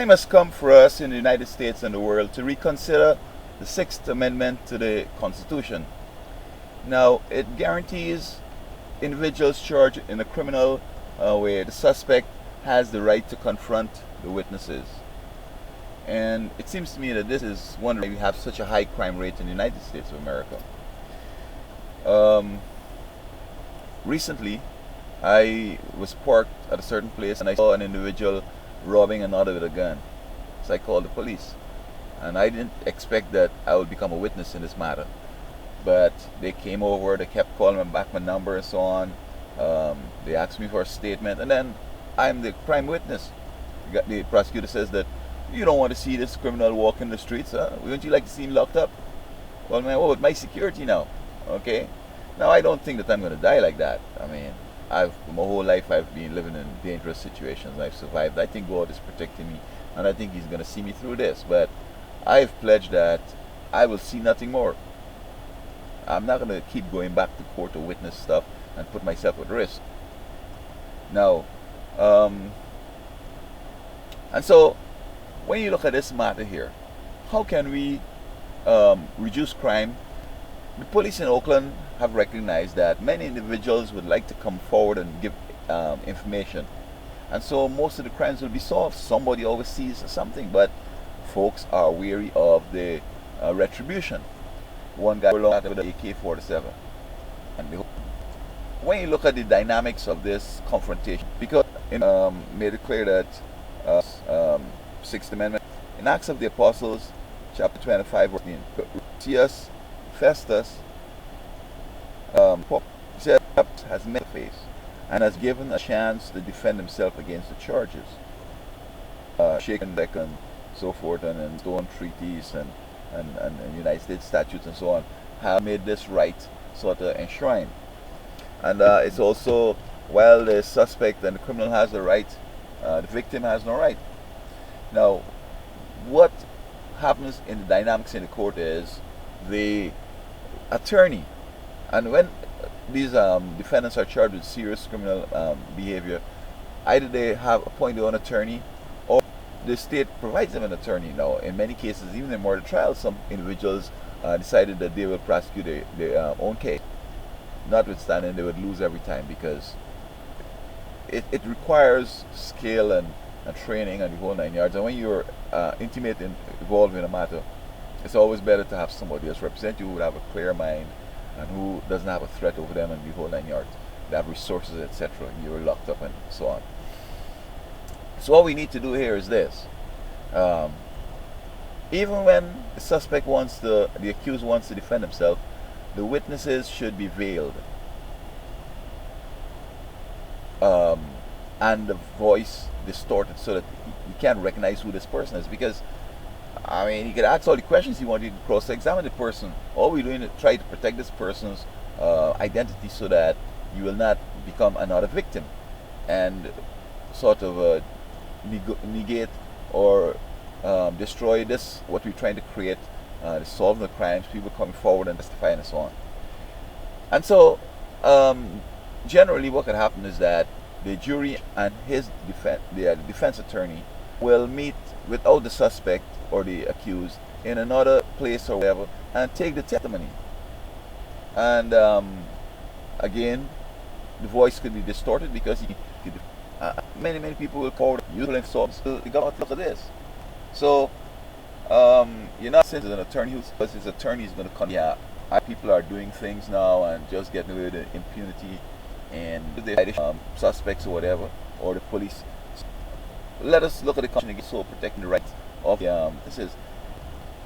time has come for us in the United States and the world to reconsider the Sixth Amendment to the Constitution. Now, it guarantees individuals charged in a criminal where the suspect has the right to confront the witnesses. And it seems to me that this is one reason we have such a high crime rate in the United States of America. Recently, I was parked at a certain place and I saw an individual robbing another with a gun. So I called the police. And I didn't expect that I would become a witness in this matter. But they came over, they kept calling me back my number and so on. They asked me for a statement, and then I'm the prime witness. The prosecutor says that you don't want to see this criminal walk in the streets, huh? Wouldn't you like to see him locked up? Well, man, what with my security now? Okay? Now, I don't think that I'm going to die like that. I mean, my whole life I've been living in dangerous situations. I've survived. I think God is protecting me, and I think He's going to see me through this. But I've pledged that I will see nothing more. I'm not going to keep going back to court to witness stuff and put myself at risk. Now, and so when you look at this matter here, how can we reduce crime? The police in Oakland have recognized that many individuals would like to come forward and give information, and so most of the crimes will be solved. Somebody always sees something, but folks are weary of the retribution. One guy belonged with an AK-47, and when you look at the dynamics of this confrontation, because it made it clear that Sixth Amendment in Acts of the Apostles, chapter 25, verse 15, Tertius Festus said has met the face and has given a chance to defend himself against the charges. Shaken back and so forth, and stone treaties and United States statutes and so on have made this right sort of enshrined. And it's also, while the suspect and the criminal has the right, the victim has no right. Now, what happens in the dynamics in the court is the attorney, and when these defendants are charged with serious criminal behavior, either they have appointed their own attorney or the state provides them an attorney. Now, in many cases, even in murder trials, some individuals decided that they will prosecute their own case. Notwithstanding, they would lose every time because it requires skill and training and the whole 9 yards. And when you're intimate and involved in a matter, it's always better to have somebody else represent you who would have a clear mind and who doesn't have a threat over them and the whole 9 yards. They have resources, etc. You're locked up and so on. So what we need to do here is this. Even when the suspect the accused wants to defend himself, the witnesses should be veiled. And the voice distorted so that you can't recognize who this person is. Because, I mean, you can ask all the questions you want, you can cross-examine the person. All we're doing is try to protect this person's identity so that you will not become another victim and sort of negate or destroy this, what we're trying to create, the solving the crimes, people coming forward and testifying and so on. And so, generally what could happen is that the jury and the defense attorney will meet without the suspect or the accused in another place or whatever and take the testimony. And again, the voice could be distorted because many people will call useful insults. You got to look at this. So you're not saying as an attorney because his attorney is going to come. Yeah, people are doing things now and just getting away with impunity, and the suspects or whatever, or the police. Let us look at the Constitution again, so protecting the rights of this is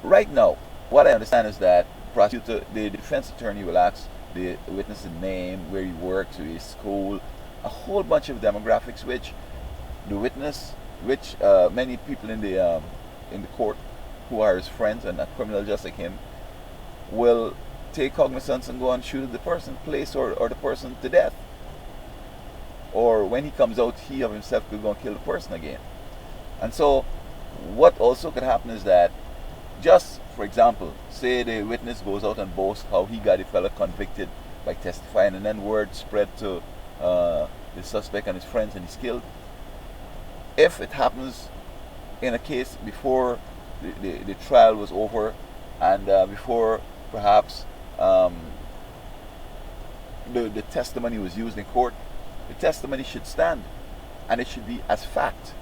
right now. What I understand is that the defense attorney will ask the witness's name, where he works, where his school, a whole bunch of demographics, which the witness, many people in the court who are his friends and a criminal just like him, will take cognizance and go and shoot the person, place or the person to death. Or when he comes out, he of himself could go and kill the person again. And so, what also could happen is that, just for example, say the witness goes out and boasts how he got a fellow convicted by testifying, and then word spread to the suspect and his friends, and he's killed. If it happens in a case before the trial was over, and before perhaps um, the testimony was used in court, the testimony should stand and it should be as fact.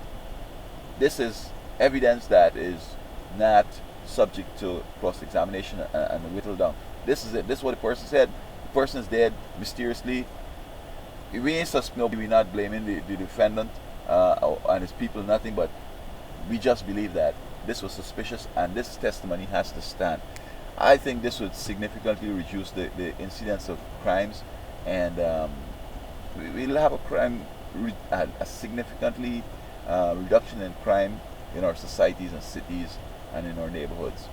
This is evidence that is not subject to cross examination and whittled down. This is it. This is what the person said. The person is dead mysteriously. We ain't we're not blaming the defendant and his people, nothing, but we just believe that this was suspicious and this testimony has to stand. I think this would significantly reduce the incidence of crimes, and we'll have a significantly reduction in crime in our societies and cities and in our neighborhoods.